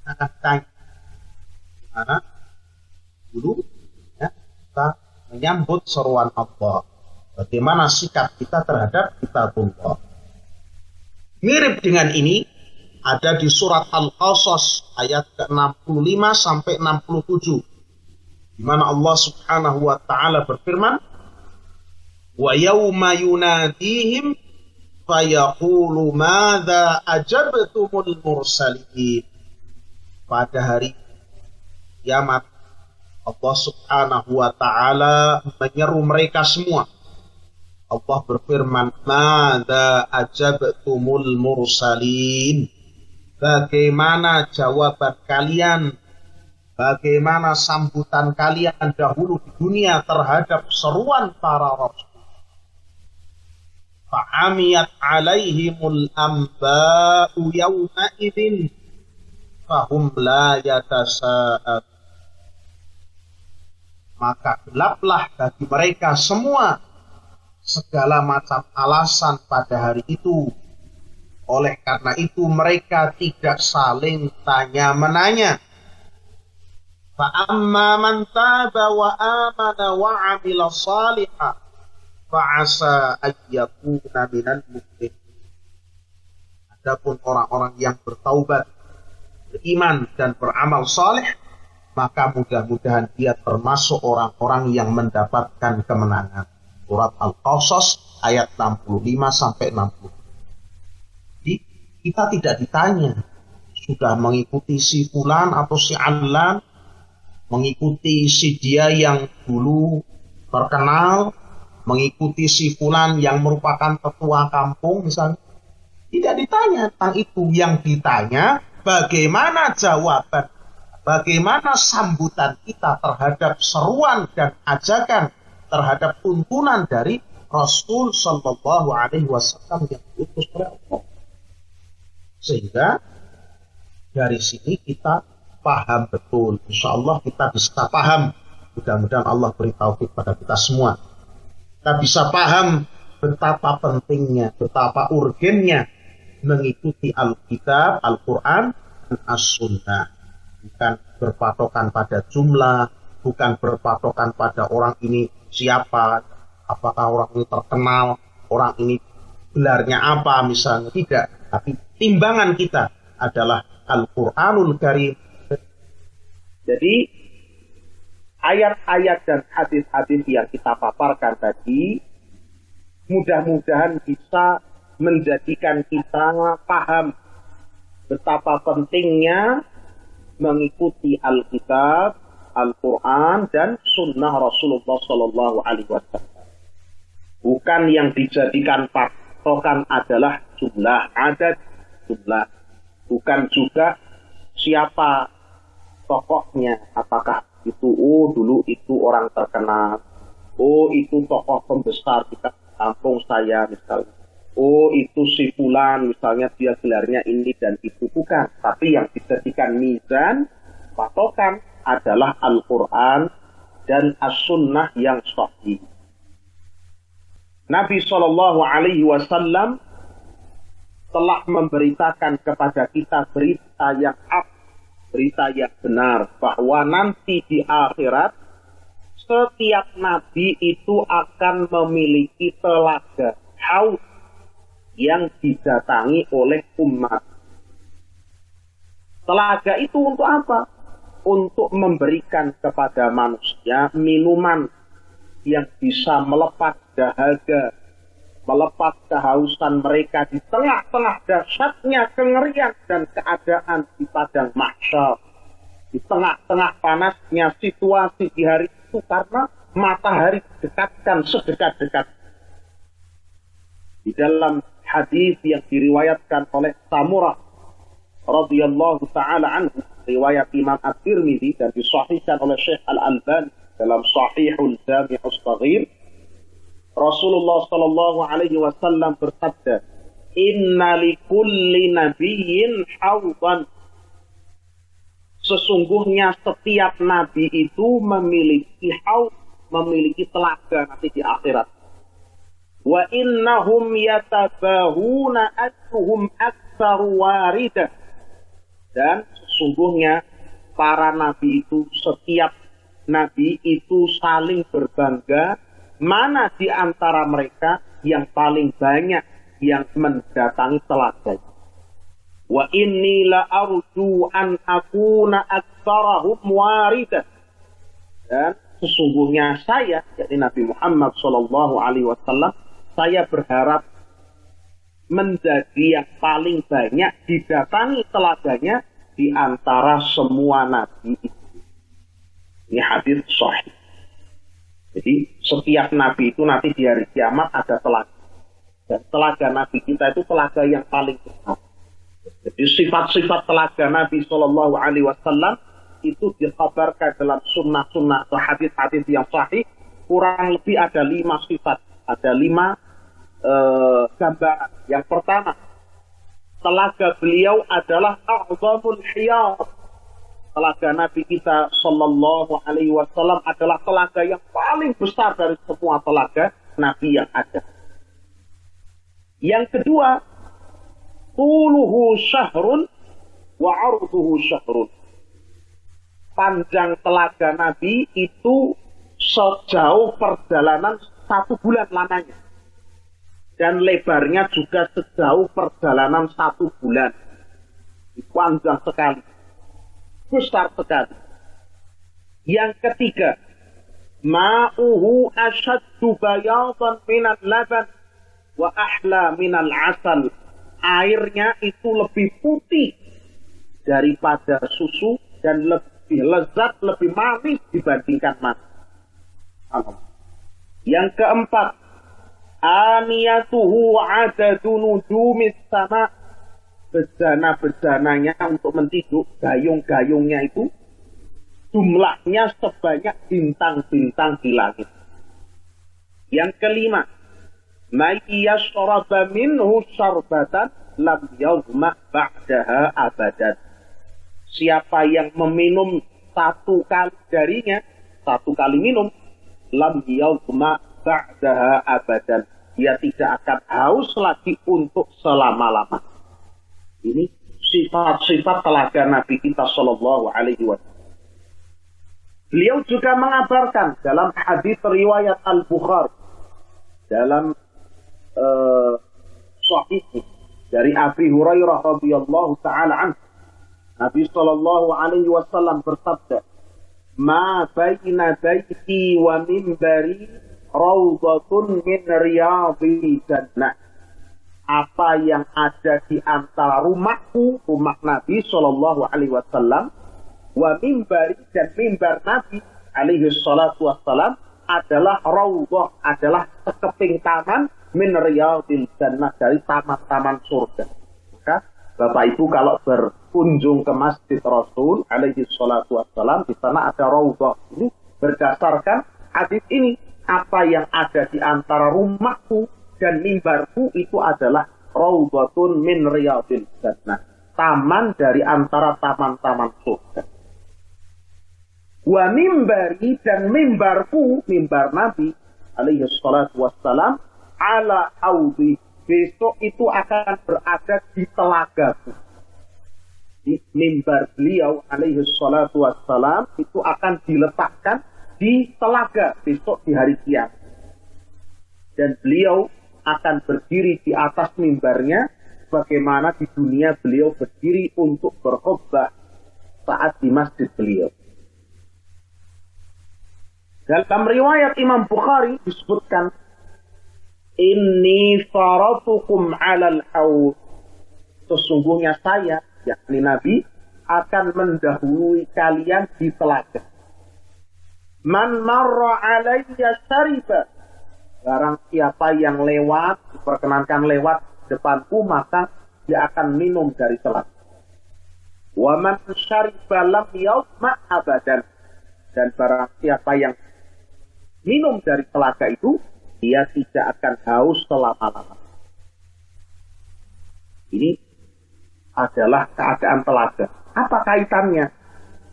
A: Akan tanya gimana dulu ya, kita menyambut seruan Allah. Bagaimana sikap kita terhadap kitabullah. Mirip dengan ini ada di surat Al-Qasas ayat ke-65 sampai 67, di mana Allah Subhanahu wa taala berfirman, "Wa yauma yunadihim fayaqulu madza ajabtumul mursalin." Pada hari kiamat Allah Subhanahu wa taala menyeru mereka semua. Allah berfirman, "Madza ajabtumul mursalin?" Bagaimana jawaban kalian? Bagaimana sambutan kalian dahulu di dunia terhadap seruan para rasul? Fa'amiyat 'alaihimul anba'u yawma idzin fahum la yatasa'al. Maka gelaplah bagi mereka semua segala macam alasan pada hari itu. Oleh karena itu mereka tidak saling tanya-menanya. Fa'amma man taba wa amana wa 'amila shalihan fa'asa ayyakuna minal muflihin. Adapun orang-orang yang bertaubat, beriman dan beramal saleh, maka mudah-mudahan dia termasuk orang-orang yang mendapatkan kemenangan. Surat Al-Qasas ayat 65 sampai 60. Jadi kita tidak ditanya sudah mengikuti si fulan atau si alan, mengikuti si dia yang dulu terkenal, mengikuti si fulan yang merupakan ketua kampung misalnya. Tidak ditanya tentang itu. Yang ditanya bagaimana jawaban, bagaimana sambutan kita terhadap seruan dan ajakan, terhadap tuntunan dari Rasul Sallallahu Alaihi Wasallam yang diutus oleh Allah. Sehingga dari sini kita paham betul. Insya Allah kita bisa paham. Mudah-mudahan Allah beri taufik pada kita semua. Kita bisa paham betapa pentingnya, betapa urgennya mengikuti Alkitab, Al-Quran, dan As-Sunnah. Bukan berpatokan pada jumlah, bukan berpatokan pada orang ini siapa, apakah orang ini terkenal, orang ini gelarnya apa misalnya. Tidak, tapi timbangan kita adalah Al-Quranul Karim. Jadi ayat-ayat dan hadis-hadis yang kita paparkan tadi mudah-mudahan bisa menjadikan kita paham betapa pentingnya mengikuti Alkitab, Al-Quran dan Sunnah Rasulullah Sallallahu Alaihi Wasallam. Bukan yang dijadikan patokan adalah jumlah, adat, jumlah. Bukan juga siapa tokohnya, apakah itu dulu itu orang terkenal, itu tokoh pembesar di kampung saya misalnya, itu si fulan misalnya dia gelarnya ini dan itu. Bukan, tapi yang dijadikan mizan, patokan adalah Al-Quran dan As-Sunnah yang sahih. Nabi Shallallahu Alaihi Wasallam telah memberitakan kepada kita berita yang berita yang benar, bahwa nanti di akhirat setiap nabi itu akan memiliki telaga haud yang didatangi oleh umat. Telaga itu untuk apa? Untuk memberikan kepada manusia minuman yang bisa melepas dahaga, melepas kehausan mereka di tengah-tengah dahsyatnya kengerian dan keadaan di padang mahsyar, di tengah-tengah panasnya situasi di hari itu, karena matahari dekatkan sedekat-dekat. Di dalam hadis yang diriwayatkan oleh Samurah radhiyallahu taala anhu, riwayat Imam At-Tirmidzi dan disahihkan oleh Syekh Al-Albani dalam Shahihul Jami'us Shaghir, Rasulullah sallallahu alaihi wasallam bersabda, "Inna likulli nabiyyin hawdan." Sesungguhnya setiap nabi itu memiliki haud, memiliki telaga nanti di akhirat. Wa innahum yatabahuna ayyuhum aktsaru waridah. Dan sesungguhnya para nabi itu, setiap nabi itu saling berbangga mana di antara mereka yang paling banyak yang mendatangi telaga. Wa inni la arju an akuna aktsarahum waridah. Dan sesungguhnya saya, yakni Nabi Muhammad sallallahu alaihi wasallam, saya berharap menjadi yang paling banyak didatangi telaganya di antara semua nabi itu. Ini hadis sahih. Jadi setiap nabi itu nanti di hari kiamat ada telaga. Dan telaga nabi kita itu telaga yang paling besar. Jadi sifat-sifat telaga Nabi Shallallahu Alaihi Wasallam itu dikabarkan dalam sunnah-sunnah atau hadis-hadis yang sahih. Kurang lebih ada 5 sifat, ada 5 gambaran. Yang pertama, telaga beliau adalah a'zamul hiyad. Telaga Nabi kita Sallallahu Alaihi Wasallam adalah telaga yang paling besar dari semua telaga Nabi yang ada. Yang kedua, tuluhu syahrun wa arduhu syahrun. Panjang telaga Nabi itu sejauh perjalanan 1 bulan lamanya. Dan lebarnya juga sejauh perjalanan 1 bulan. Panjang sekali. Besar sekali. Yang ketiga, ma'uhu asyaddu bayadan minal laban wa ahla minal asal. Airnya itu lebih putih daripada susu dan lebih lezat, lebih manis dibandingkan madu. Yang keempat, aniyatuhu adadu nujumis sama. Bejana-bejananya untuk mentiduk, gayung-gayungnya itu jumlahnya sebanyak bintang-bintang di langit. Yang kelima, may yashraba minhu syarbatan lam yazma ba'daha abadan. Siapa yang meminum 1 kali darinya, 1 kali minum, lam yazma ba'daha abadan. Dia tidak akan haus lagi untuk selama-lamanya. Ini sifat-sifat telaga Nabi kita Sallallahu Alaihi Wasallam. Beliau juga mengabarkan dalam hadis riwayat Al-Bukhari, dalam sahih dari Abi Hurairah radhiyallahu taala anhu, Nabi Sallallahu Alaihi Wasallam bersabda, "Ma baina baiti wa minbari rawdatun min riyadil jannah." Apa yang ada di antara rumahku, rumah Nabi Shallallahu Alaihi Wasallam, wa mimbari dan mimbar Nabi Alaihi Wasallam adalah raudhah, adalah sekeping taman min riyadil jannah, dari taman-taman surga. Maka Bapak Ibu kalau berkunjung ke Masjid Rasul Alaihi Wasallam, di sana ada raudhah. Ini berdasarkan hadis ini, apa yang ada di antara rumahku dan mimbarku itu adalah raudhatun min riyadil jannah, taman dari antara taman-taman surga. Wa mimbari dan mimbarku, mimbar Nabi alaihi salatu wassalam, ala haudi, besok itu akan berada di telagaku. Di mimbar beliau alaihi salatu wassalam itu akan diletakkan di telaga besok di hari kiamat. Dan beliau akan berdiri di atas mimbarnya bagaimana di dunia beliau berdiri untuk berkhutbah saat di masjid beliau. Dalam riwayat Imam Bukhari disebutkan, "Inni faratukum 'alal haud." Sesungguhnya saya, yakni Nabi, akan mendahului kalian di telaga. "Man marra 'alayya syariba." Barang siapa yang lewat, diperkenankan lewat depanku, maka dia akan minum dari telaga. Wa man syariba lam yadma abadan. Dan barang siapa yang minum dari telaga itu, dia tidak akan haus selama-lamanya. Ini adalah keadaan telaga. Apa kaitannya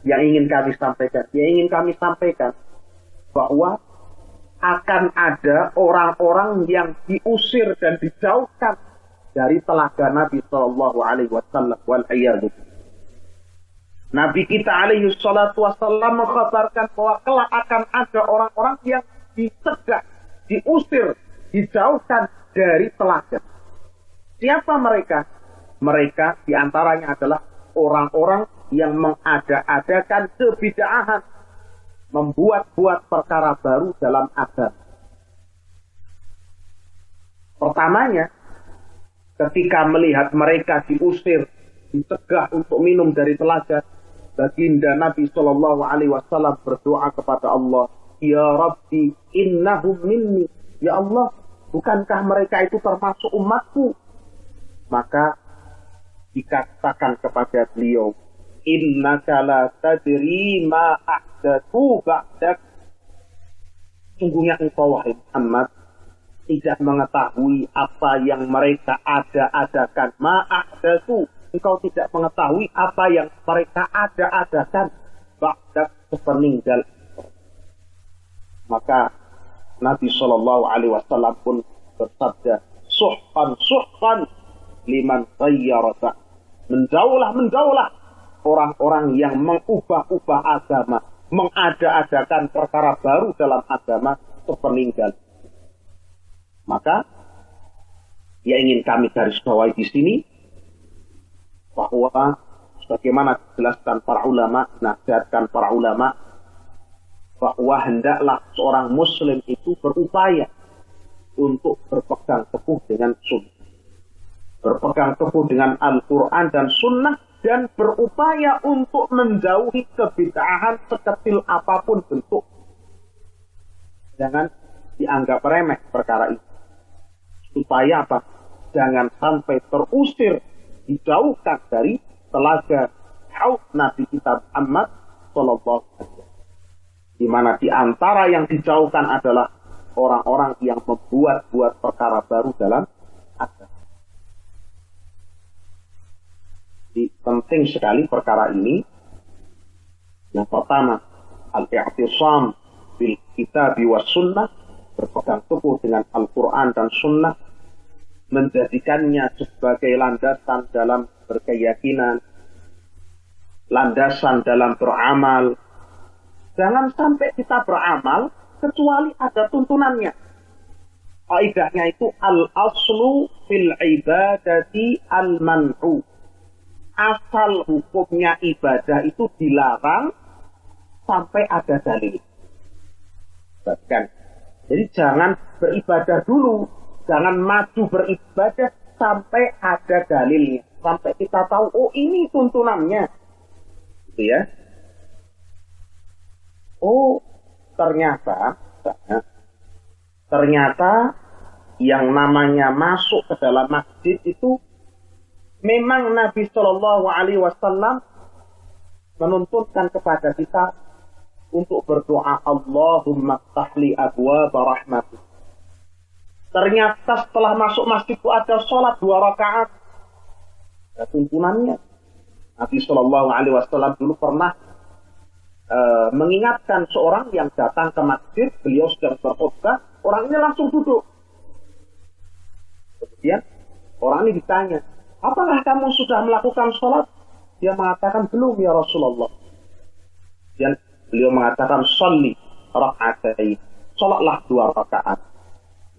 A: yang ingin kami sampaikan? Yang ingin kami sampaikan bahwa akan ada orang-orang yang diusir dan dijauhkan dari telaga Nabi Shallallahu Alaihi Wasallam. Nabi kita alaihi salatu wassalam mengkhabarkan bahwa kelak akan ada orang-orang yang dicegah, diusir, dijauhkan dari telaga. Siapa mereka? Mereka diantaranya adalah orang-orang yang mengada-adakan kebid'ahan, membuat-buat perkara baru dalam agama. Pertamanya, ketika melihat mereka diusir, dicegah untuk minum dari telaga, baginda Nabi Shallallahu Alaihi Wasallam berdoa kepada Allah, Ya Rabbi, innahum minni. Ya Allah, bukankah mereka itu termasuk umatku? Maka dikatakan kepada beliau, Innaka la tadri ma ahdatsu ba'dak. Sungguhnya engkau wahai Muhammad tidak mengetahui apa yang mereka ada-adakan. Ma ahdatsu. Engkau tidak mengetahui apa yang mereka ada-adakan ba'dak sepeninggal. Maka Nabi Shallallahu Alaihi Wasallam pun bersabda, suhqan liman ghayyara. Menjauhlah orang-orang yang mengubah-ubah agama, mengada-adakan perkara baru dalam agama sepeninggal. Maka yang ingin kami garis bawahi di sini bahwa sebagaimana dijelaskan para ulama, nasihatkan para ulama, bahwa hendaklah seorang muslim itu berupaya untuk berpegang teguh dengan sunnah, berpegang teguh dengan Al-Quran dan sunnah, dan berupaya untuk menjauhi kebid'ahan sekecil apapun bentuk. Jangan dianggap remeh perkara itu. Supaya apa? Jangan sampai terusir, dijauhkan dari telaga haud Nabi kita Muhammad Sallallahu Alaihi Wasallam. Di mana di antara yang dijauhkan adalah orang-orang yang membuat-buat perkara baru dalam agama. Jadi penting sekali perkara ini. Yang pertama, al-i'tisam bil kitab was sunnah, berpegang teguh dengan Al-Quran dan sunnah, menjadikannya sebagai landasan dalam berkeyakinan, landasan dalam beramal. Jangan sampai kita beramal kecuali ada tuntunannya. Kaidahnya itu al-aslu fil ibadati al-man'u. Asal hukumnya ibadah itu dilarang sampai ada dalil. Bahkan, jadi jangan beribadah dulu. Jangan maju beribadah sampai ada dalilnya. Sampai kita tahu, oh ini tuntunannya. Gitu ya. Oh, ternyata yang namanya masuk ke dalam masjid itu memang Nabi Shallallahu Alaihi Wasallam menuntunkan kepada kita untuk berdoa, Allahumma ftahli abwaaba rahmatik. Ternyata setelah masuk masjid itu ada sholat 2 rakaat. Ada tuntunannya. Nabi Shallallahu Alaihi Wasallam dulu pernah mengingatkan seorang yang datang ke masjid, beliau sedang berkhutbah, orang ini langsung duduk. Kemudian orang ini ditanya, apakah kamu sudah melakukan sholat? Dia mengatakan, belum ya Rasulullah. Dan beliau mengatakan, sholli raka'atain. Sholatlah 2 rakaat.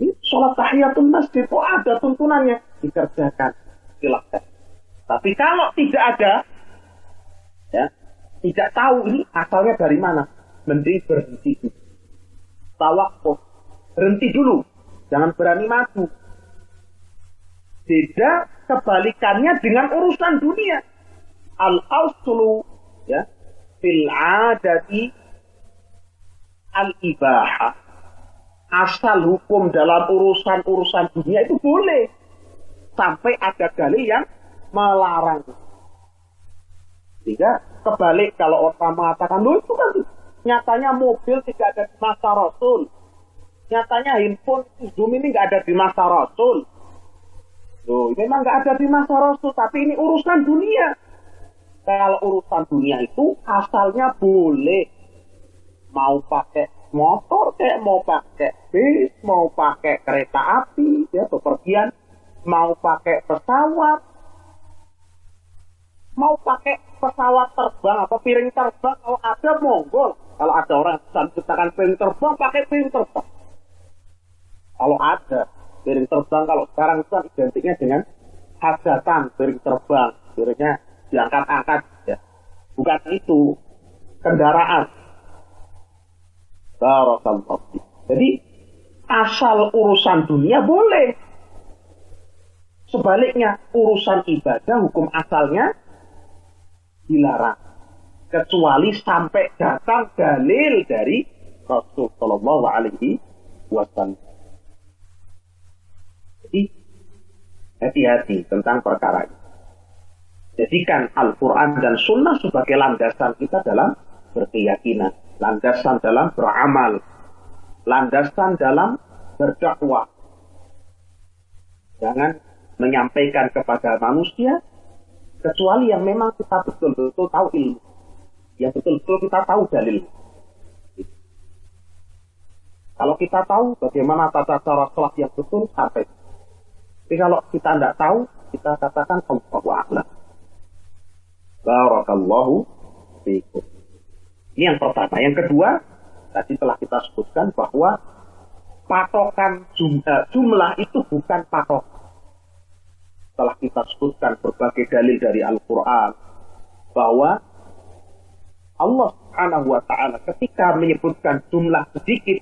A: Ini sholat tahiyatul masjid, oh ada tuntunannya, dikerjakan, silakan. Tapi kalau tidak ada, ya, tidak tahu ini asalnya dari mana, mending berhenti dulu. Tawakuf, berhenti dulu, jangan berani maju. Beda kebalikannya dengan urusan dunia. Al-aslu, ya, fil adati al-ibahah. Asal hukum dalam urusan-urusan dunia itu boleh. Sampai ada dalil yang melarang. Sehingga kebalik kalau orang mengatakan, loh itu kan nyatanya mobil tidak ada di masa Rasul. Nyatanya handphone Zoom ini nggak ada di masa Rasul. Loh, memang nggak ada di masa Rasul, tapi ini urusan dunia. Kalau urusan dunia itu asalnya boleh. Mau pakai motor, kayak mau pakai bis, mau pakai kereta api, ya bepergian, mau pakai pesawat, mau pakai pesawat terbang atau piring terbang, kalau ada monggo. Kalau ada orang yang menciptakan piring terbang, pakai piring terbang. Kalau ada piring terbang, kalau sekarang itu kan identiknya dengan hajatan piring terbang, piringnya diangkat-angkat, ya. Bukan itu, kendaraan. Barakallahu. Jadi asal urusan dunia boleh. Sebaliknya urusan ibadah hukum asalnya dilarang, kecuali sampai datang dalil dari Rasul Shallallahu Alaihi Wasallam. Jadi hati-hati tentang perkara ini. Jadikan Al-Quran dan Sunnah sebagai landasan kita dalam berkeyakinan, landasan dalam beramal, landasan dalam berdakwah. Jangan menyampaikan kepada manusia kecuali yang memang kita betul-betul tahu ilmu, yang betul-betul kita tahu dalil. Kalau kita tahu bagaimana tata cara sholat yang betul, sampai. Tapi kalau kita tidak tahu, kita katakan Allahu a'lam. Barakallahu fiikum. Ini yang pertama. Yang kedua, tadi telah kita sebutkan bahwa patokan jumlah itu bukan patok. Telah kita sebutkan berbagai dalil dari Al-Quran bahwa Allah Subhanahu wa Ta'ala ketika menyebutkan jumlah sedikit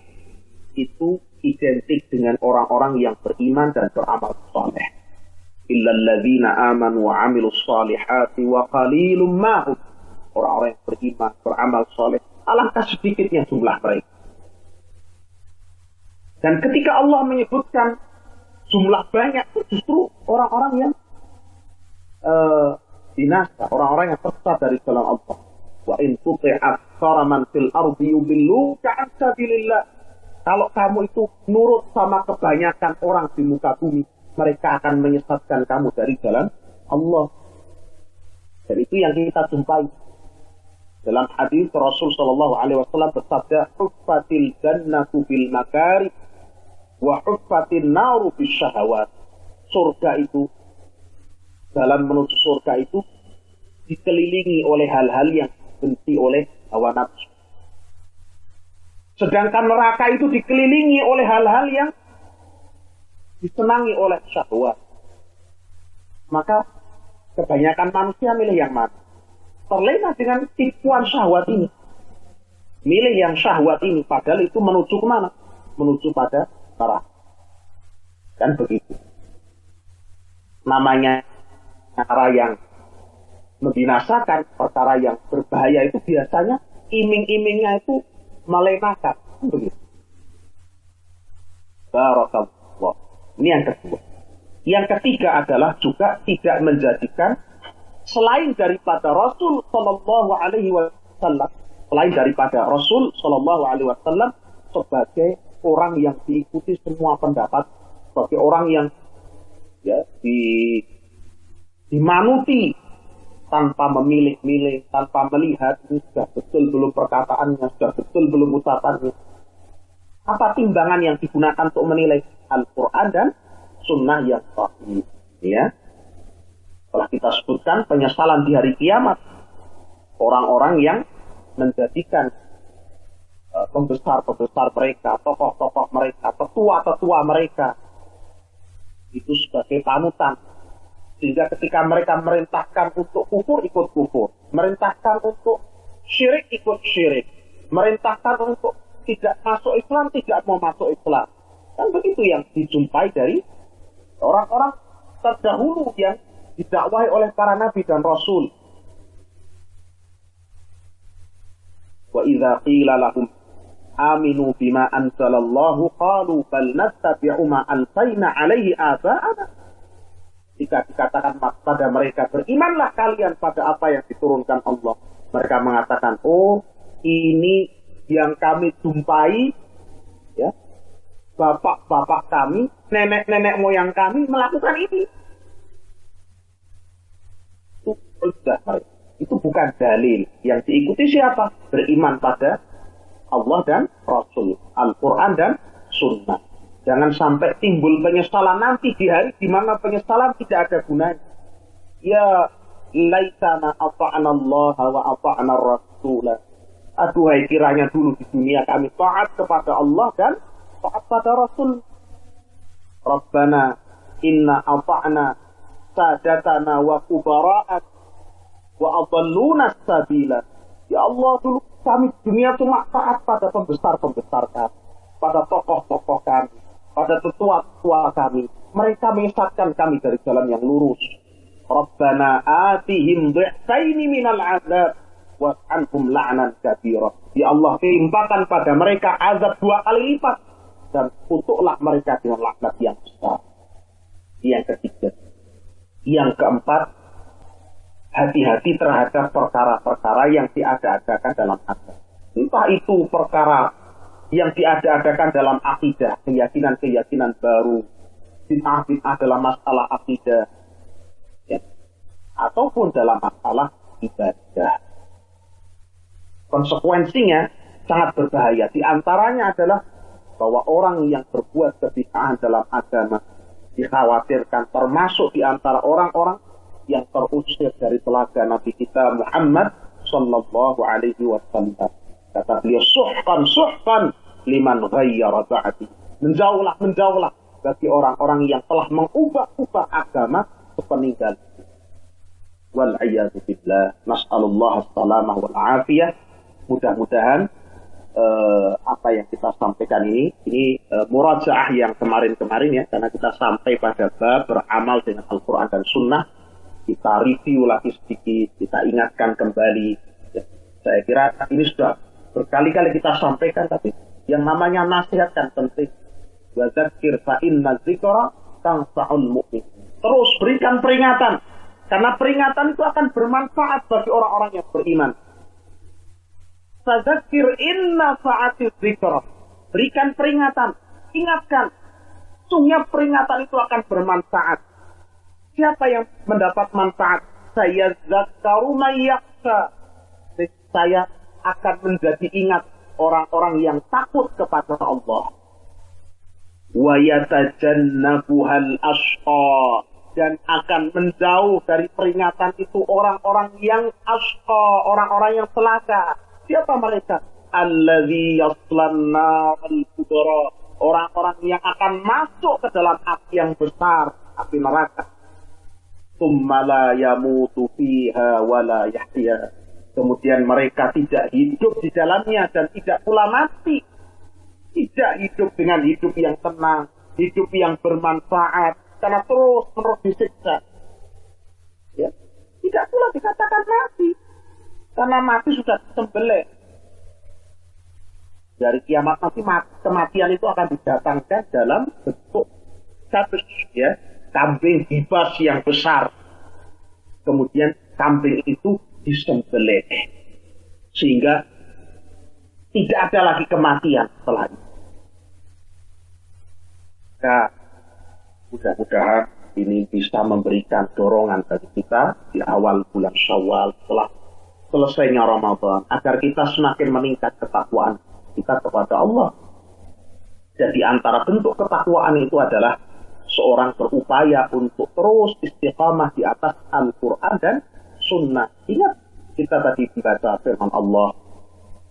A: itu identik dengan orang-orang yang beriman dan beramal saleh. Illal ladzina amanu wa 'amilus salihati wa qalilum ma hum. Orang-orang yang beriman, beramal saleh, alangkah sedikitnya jumlah mereka. Dan ketika Allah menyebutkan jumlah banyak, itu justru orang-orang yang binasa, orang-orang yang tersesat dari jalan Allah. Wa in tuti' aktsara man fil ardi yudilluka 'an sabilillah. Kalau kamu itu nurut sama kebanyakan orang di muka bumi, mereka akan menyesatkan kamu dari jalan Allah. Dan itu yang kita jumpai dalam hadis Rasul Shallallahu Alaihi Wasallam bersabda, "Huffatil jannatu bil makari, wa huffatin naru bis syahawat." Surga itu, dalam menuju surga itu dikelilingi oleh hal-hal yang benci oleh hawa nafsu. Sedangkan neraka itu dikelilingi oleh hal-hal yang disenangi oleh syahwat. Maka kebanyakan manusia milih yang mana? Terlena dengan tipuan syahwat ini. Milih yang syahwat ini, padahal itu menuju kemana? Menuju pada neraka. Kan begitu. Namanya perkara yang membinasakan, perkara yang berbahaya itu biasanya iming-imingnya itu melenakan. Begitu. Barakallah. Ini yang kedua. Yang ketiga adalah juga tidak menjadikan selain daripada Rasul Sallallahu Alaihi Wasallam, selain daripada Rasul Sallallahu Alaihi Wasallam sebagai orang yang diikuti semua pendapat, sebagai orang yang ya dimanuti tanpa memilih-milih, tanpa melihat ini sudah betul belum perkataannya, sudah betul belum ucapannya. Apa timbangan yang digunakan untuk menilai Al-Quran dan Sunnah yang sahih? Ya, telah kita sebutkan penyesalan di hari kiamat orang-orang yang menjadikan pembesar-pembesar mereka, tokoh-tokoh mereka, tetua-tetua mereka itu sebagai panutan. Sehingga ketika mereka merintahkan untuk kufur, ikut kufur. Merintahkan untuk syirik, ikut syirik. Merintahkan untuk tidak masuk Islam, tidak mau masuk Islam. Kan begitu yang dijumpai dari orang-orang terdahulu yang didakwahi oleh para nabi dan rasul. Wa idza qila lahum aminu bima anzalallahu qalu bal nattabi'u ma alfayna alaihi aba'ana. Jika dikatakan pada mereka, berimanlah kalian pada apa yang diturunkan Allah. Mereka mengatakan, oh ini yang kami jumpai, ya, bapak-bapak kami, nenek-nenek moyang kami melakukan ini. Itu bukan dalil. Yang diikuti siapa? Beriman pada Allah dan Rasul, Al-Quran dan Sunnah. Jangan sampai timbul penyesalan nanti di hari di mana penyesalan tidak ada gunanya. Ya laitana ata'na Allah wa ata'na Rasul. Aduhai kiranya dulu di dunia kami taat kepada Allah dan taat pada Rasul. Rabbana inna ata'na sadatana wa kubara'at wa adalluna sabila. Ya Allah, dulu kami dunia cuma taat pada pembesar-pembesar kami, pada tokoh-tokoh kami, pada tetua-tetua kami. Mereka menyesatkan kami dari jalan yang lurus. Rabbana atihim dhi'faini minal azab was'anhum la'nan kabira. Ya Allah, timpakan pada mereka azab 2 kali lipat dan kutuklah mereka dengan laknat yang besar. Yang ketiga. Yang keempat, hati-hati terhadap perkara-perkara yang diada-adakan dalam agama. Entah itu perkara yang diada-adakan dalam akidah, keyakinan-keyakinan baru, bid'ah-bid'ah dalam masalah akidah, ya, ataupun dalam masalah ibadah. Konsekuensinya sangat berbahaya. Di antaranya adalah bahwa orang yang berbuat kebid'ahan dalam agama dikhawatirkan termasuk di antara orang-orang yang terusir dari telaga Nabi kita Muhammad sallallahu alaihi wasallam. Kata beliau, suhkan liman ghayyara ba'di. Menjauhlah bagi orang-orang yang telah mengubah-ubah agama sepeninggal. Wal a'yadu billah. Nas'alullah as-salamah wal afiyah. Mudah-mudahan apa yang kita sampaikan ini murajaah yang kemarin-kemarin ya, karena kita sampai pada bab beramal dengan Al-Quran dan Sunnah. Kita review lagi sedikit, kita ingatkan kembali. Ya, saya kira ini sudah berkali-kali kita sampaikan, tapi yang namanya nasihat kan penting. Wa dzakir fa inna dzikra tanfa'ul mu'min. Terus berikan peringatan, karena peringatan itu akan bermanfaat bagi orang-orang yang beriman. Fadzakir inna fa'atiz dzikra. Berikan peringatan, ingatkan. Sungguh peringatan itu akan bermanfaat. Siapa yang mendapat manfaat? Saya zakaru mayyaksa. Saya akan menjadi ingat orang-orang yang takut kepada Allah. Wa yatajannabuhal ashqa. Dan akan menjauh dari peringatan itu orang-orang yang ashqa, orang-orang yang celaka. Siapa mereka? Alladzi yaslan naral kubra. Orang-orang yang akan masuk ke dalam api yang besar, api neraka. Tsumma la yamutu fiha wa la yahya. Kemudian mereka tidak hidup di dalamnya dan tidak pula mati. Tidak hidup dengan hidup yang tenang, hidup yang bermanfaat, karena terus-menerus disiksa. Ya. Tidak pula dikatakan mati, karena mati sudah disembelih. Dari kiamat nanti kematian itu akan didatangkan dalam bentuk kabus, ya, kambing hibas yang besar. Kemudian kambing itu disembelih sehingga tidak ada lagi kematian setelah itu. Nah, mudah-mudahan ini bisa memberikan dorongan bagi kita di awal bulan Syawal setelah selesainya Ramadan, agar kita semakin meningkat ketakwaan kita kepada Allah. Jadi antara bentuk ketakwaan itu adalah seorang berupaya untuk terus istiqamah di atas Al-Quran dan Sunnah. Ingat, kita tadi membaca firman Allah,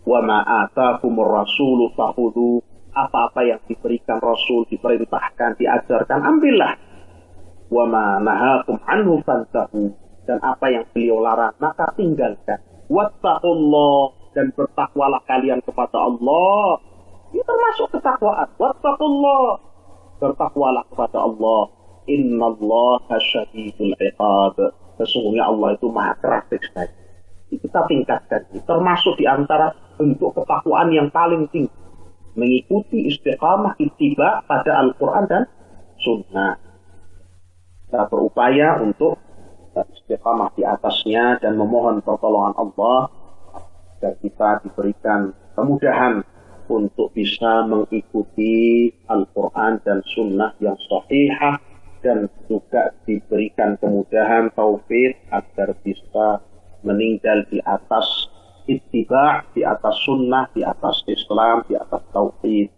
A: wa ma atakumur rasulu fakhudhu. Apa-apa yang diberikan Rasul, diperintahkan, diajarkan, ambillah. Wa ma nahakum anhu fantahu. Dan apa yang beliau larang, maka tinggalkan. Wattaqullah. Dan bertakwalah kalian kepada Allah. Ini termasuk ketakwaan. Wattaqullah. Bertakwalah kepada Allah. Innallaha syadidul iqab. Sesungguhnya Allah itu maha keras siksa. Kita tingkatkan. Termasuk di antara bentuk ketakwaan yang paling tinggi. Mengikuti istiqamah ittiba pada Al-Quran dan Sunnah. kita berupaya untuk istiqamah di atasnya dan memohon pertolongan Allah agar kita diberikan kemudahan untuk bisa mengikuti Al-Quran dan Sunnah yang sahihah, dan juga diberikan kemudahan taufik agar bisa meninggal di atas ittiba', di atas sunnah, di atas Islam, di atas tauhid.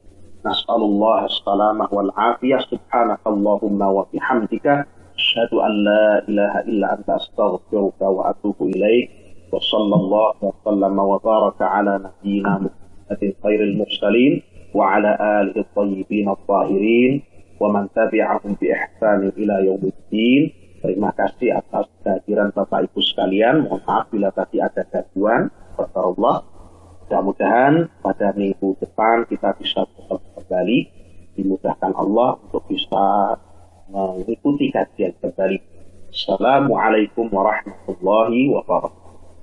A: Nas'alullah as-salamah wal afiyah. Subhanakallahumma wa bihamdika asyhadu an la ilaha illa anta astaghfiruka wa atubu ilaik. Wa sallallahu wa sallama wa baraka ala nabiyyina Muhammadin khairil mursalin wa ala alihi at-tayyibin at-tahirin wa man tabi'ahum bi ihsan ila yaumiddin. Terima kasih atas kehadiran Bapak Ibu sekalian. Mohon maaf bila tadi ada gangguan. Wassalamualaikum. Mudah-mudahan pada minggu depan kita bisa kembali, dimudahkan Allah untuk bisa mengikuti kajian kembali. Assalamualaikum warahmatullahi wabarakatuh.